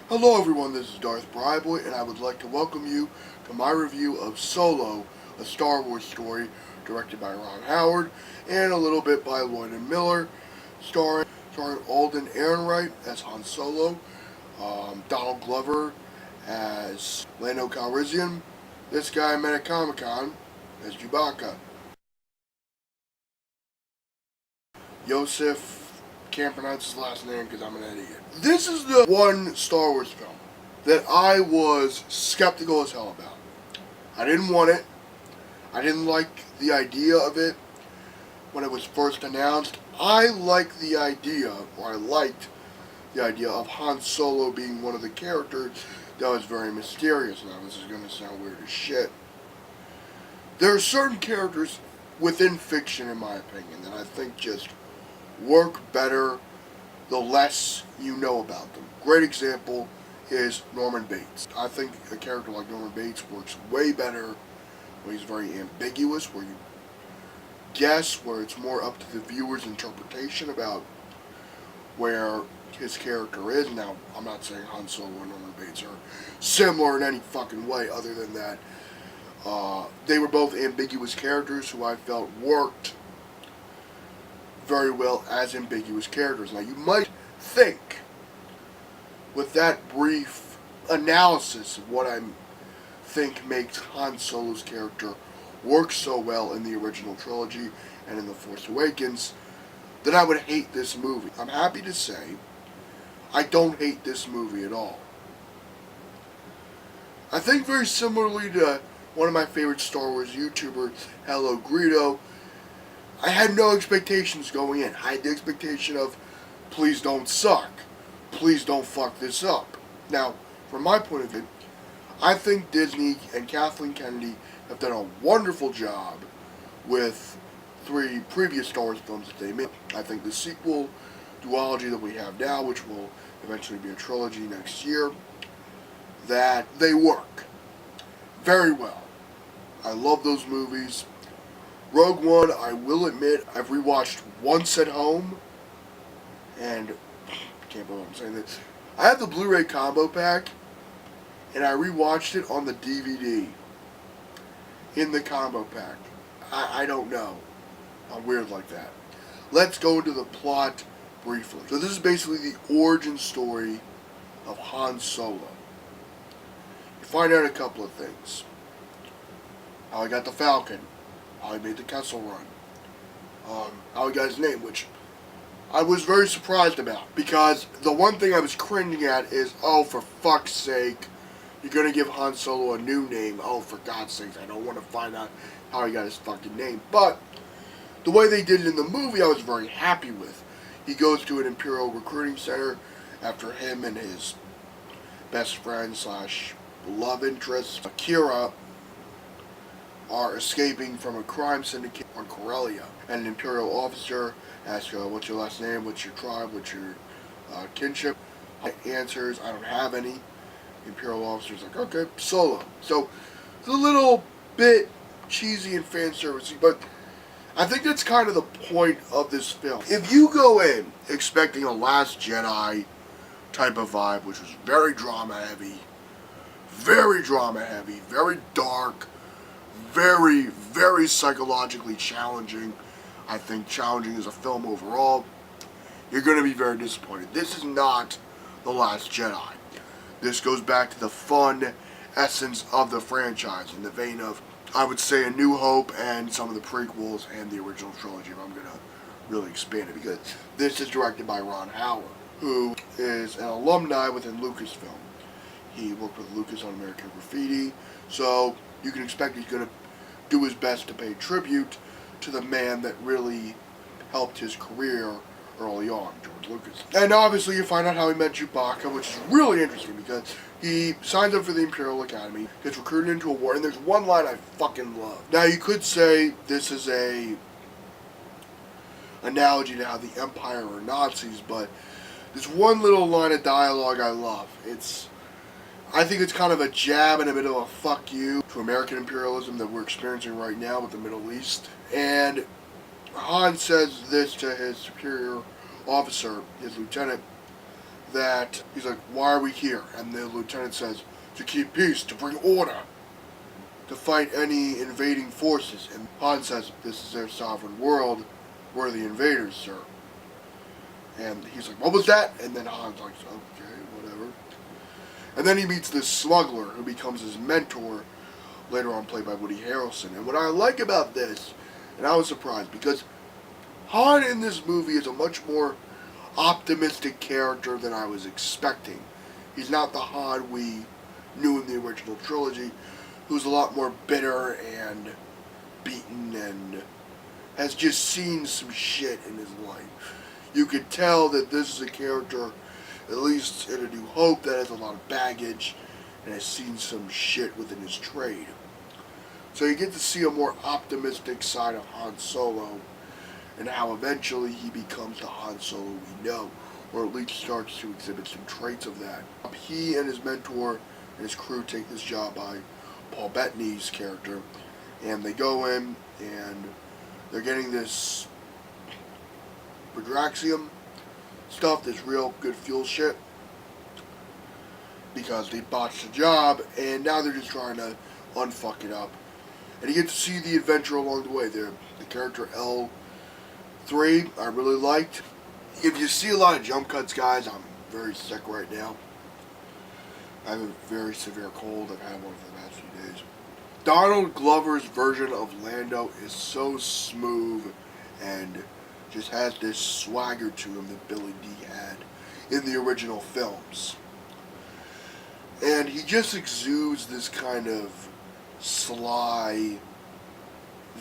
Hello everyone, this is Darth Bryboy, and I would like to welcome you to my review of Solo, a Star Wars story directed by Ron Howard and a little bit by Lloyd and Miller, starring Alden Ehrenreich as Han Solo, Donald Glover as Lando Calrissian, this guy I met at Comic-Con as Chewbacca, Yosef, can't pronounce his last name because I'm an idiot. This is the one Star Wars film that I was skeptical as hell about. I didn't want it. I didn't like the idea of it when it was first announced. I liked the idea of Han Solo being one of the characters that was very mysterious. Now this is going to sound weird as shit. There are certain characters within fiction, in my opinion, that I think just work better the less you know about them. Great example is Norman Bates. I think a character like Norman Bates works way better when he's very ambiguous, where you guess, where it's more up to the viewer's interpretation about where his character is. Now, I'm not saying Han Solo and Norman Bates are similar in any fucking way, other than that they were both ambiguous characters who I felt worked very well as ambiguous characters. Now, you might think, with that brief analysis of what I think makes Han Solo's character work so well in the original trilogy and in The Force Awakens, that I would hate this movie. I'm happy to say I don't hate this movie at all. I think very similarly to one of my favorite Star Wars YouTubers, Hello Greedo, I had no expectations going in. I had the expectation of, please don't suck. Please don't fuck this up. Now, from my point of view, I think Disney and Kathleen Kennedy have done a wonderful job with 3 previous Star Wars films that they made. I think the sequel duology that we have now, which will eventually be a trilogy next year, that they work very well. I love those movies. Rogue One, I will admit, I've rewatched once at home, and I can't believe I'm saying this. I have the Blu-ray combo pack, and I rewatched it on the DVD in the combo pack. I don't know. I'm weird like that. Let's go into the plot briefly. So this is basically the origin story of Han Solo. You find out a couple of things. How he got the Falcon. How he made the Kessel Run. How he got his name, which I was very surprised about. Because the one thing I was cringing at is, oh, for fuck's sake, you're going to give Han Solo a new name. Oh, for God's sakes, I don't want to find out how he got his fucking name. But the way they did it in the movie, I was very happy with. He goes to an Imperial recruiting center after him and his best friend / love interest, Akira, are escaping from a crime syndicate on Corellia. And an Imperial officer asks, what's your last name, what's your tribe, what's your kinship? Answers, I don't have any. The Imperial officer's like, okay, Solo. So, it's a little bit cheesy and fan servicey, but I think that's kind of the point of this film. If you go in expecting a Last Jedi type of vibe, which was very drama heavy, very dark, very, very psychologically challenging, I think challenging as a film overall, you're going to be very disappointed. This is not The Last Jedi. This goes back to the fun essence of the franchise, in the vein of, I would say, A New Hope and some of the prequels and the original trilogy, if I'm going to really expand it, because this is directed by Ron Howard, who is an alumni within Lucasfilm. He worked with Lucas on American Graffiti, so you can expect he's going to do his best to pay tribute to the man that really helped his career early on, George Lucas. And obviously you find out how he met Chewbacca, which is really interesting because he signs up for the Imperial Academy, gets recruited into a war, and there's one line I fucking love. Now you could say this is a analogy to how the Empire are Nazis, but there's one little line of dialogue I love. I think it's kind of a jab and a bit of a fuck you to American imperialism that we're experiencing right now with the Middle East. And Han says this to his superior officer, his lieutenant, that he's like, why are we here? And the lieutenant says, to keep peace, to bring order, to fight any invading forces. And Han says, this is their sovereign world, we're the invaders, sir. And he's like, what was that? And then Han's like, okay, whatever. And then he meets this smuggler who becomes his mentor, later on played by Woody Harrelson. And what I like about this, and I was surprised, because Han in this movie is a much more optimistic character than I was expecting. He's not the Han we knew in the original trilogy, who's a lot more bitter and beaten and has just seen some shit in his life. You could tell that this is a character, at least in A New Hope, that has a lot of baggage and has seen some shit within his trade. So you get to see a more optimistic side of Han Solo and how eventually he becomes the Han Solo we know, or at least starts to exhibit some traits of that. He and his mentor and his crew take this job by Paul Bettany's character, and they go in and they're getting this Bradraxium stuff, this real good fuel shit, because they botched the job, and now they're just trying to unfuck it up. And you get to see the adventure along the way. The character L3 I really liked. If you see a lot of jump cuts, guys, I'm very sick right now. I have a very severe cold. I've had one for the past few days. Donald Glover's version of Lando is so smooth and just has this swagger to him that Billy Dee had in the original films. And he just exudes this kind of sly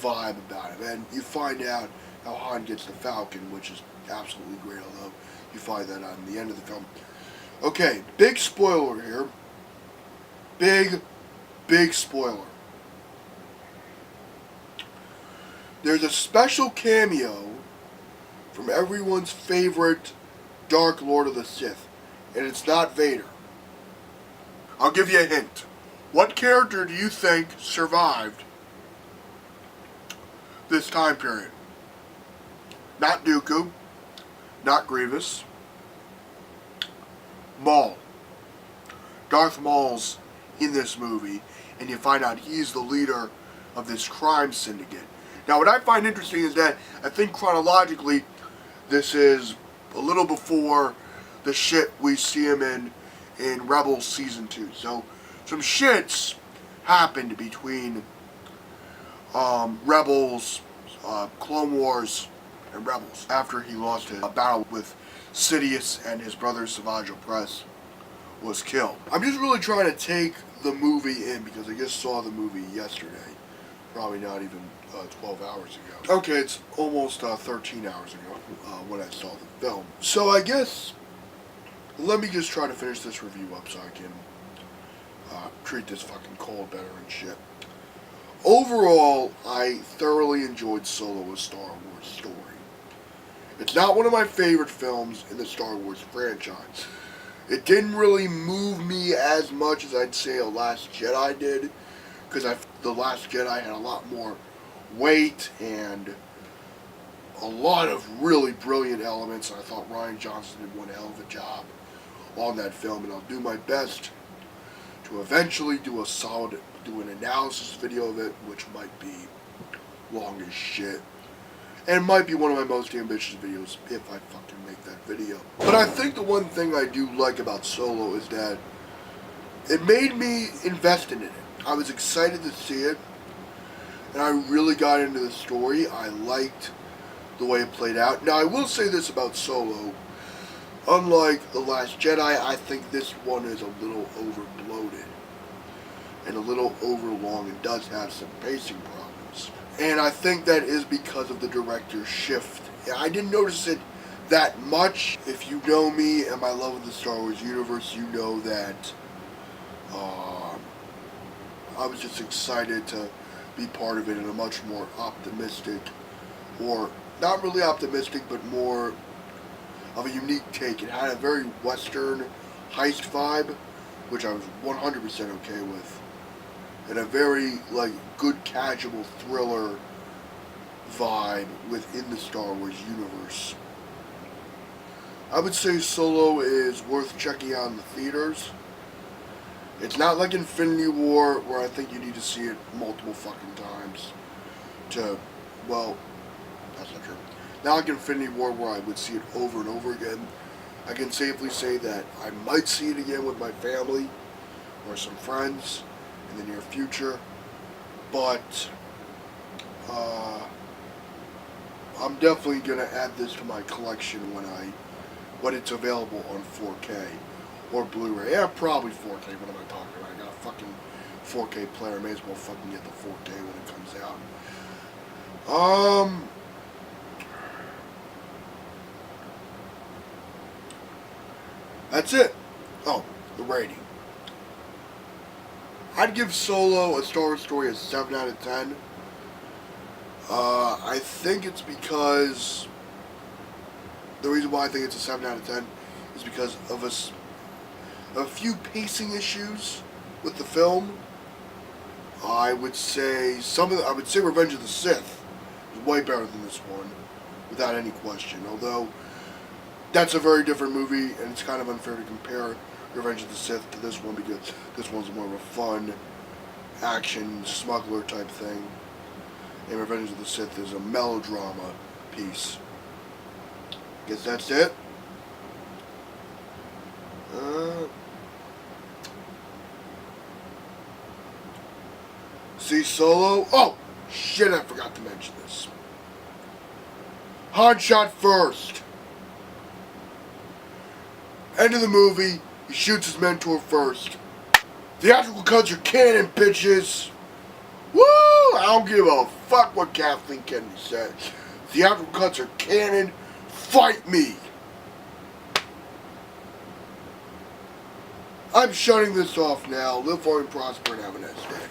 vibe about him. And you find out how Han gets the Falcon, which is absolutely great, although you find that out in the end of the film. Okay, big spoiler here. Big spoiler. There's a special cameo from everyone's favorite Dark Lord of the Sith, and it's not Vader. I'll give you a hint. What character do you think survived this time period? Not Dooku, not Grievous, Maul. Darth Maul's in this movie, and you find out he's the leader of this crime syndicate. Now, what I find interesting is that I think chronologically, this is a little before the shit we see him in Rebels Season 2. So, some shits happened between Rebels, Clone Wars, and Rebels after he lost a battle with Sidious and his brother Savage Opress was killed. I'm just really trying to take the movie in because I just saw the movie yesterday. Probably not even 12 hours ago. Okay, it's almost 13 hours ago when I saw the film. So I guess, let me just try to finish this review up so I can treat this fucking cold better and shit. Overall, I thoroughly enjoyed Solo: A Star Wars Story. It's not one of my favorite films in the Star Wars franchise. It didn't really move me as much as I'd say The Last Jedi did, because The Last Jedi had a lot more weight and a lot of really brilliant elements. I thought Rian Johnson did one hell of a job on that film, and I'll do my best to eventually do an analysis video of it, which might be long as shit. And it might be one of my most ambitious videos if I fucking make that video. But I think the one thing I do like about Solo is that it made me invested in it. I was excited to see it, and I really got into the story. I liked the way it played out. Now, I will say this about Solo. Unlike The Last Jedi, I think this one is a little overbloated and a little overlong and does have some pacing problems. And I think that is because of the director's shift. I didn't notice it that much. If you know me and my love of the Star Wars universe, you know that I was just excited to be part of it in a much more optimistic, or not really optimistic, but more of a unique take. It had a very Western heist vibe, which I was 100% okay with, and a very good casual thriller vibe within the Star Wars universe. I would say Solo is worth checking out in the theaters. It's not like Infinity War, where I think you need to see it multiple fucking times to, well, that's not true. Not like Infinity War, where I would see it over and over again. I can safely say that I might see it again with my family or some friends in the near future, but I'm definitely gonna add this to my collection when it's available on 4K or Blu-ray. Yeah, probably 4K. What am I talking about? I got a fucking 4K player. May as well fucking get the 4K when it comes out. That's it. Oh, the rating. I'd give Solo: A Star Wars Story a 7 out of 10. I think it's because the reason why I think it's a 7 out of 10 is because of a few pacing issues with the film. I would say Revenge of the Sith is way better than this one, without any question. Although that's a very different movie, and it's kind of unfair to compare Revenge of the Sith to this one because this one's more of a fun action smuggler type thing, and Revenge of the Sith is a melodrama piece. Guess that's it. See Solo? Oh, shit, I forgot to mention this. Han shot first. End of the movie, he shoots his mentor first. Theatrical cuts are canon, bitches. Woo! I don't give a fuck what Kathleen Kennedy said. Theatrical cuts are canon. Fight me. I'm shutting this off now. Live long and prosper and have a nice day.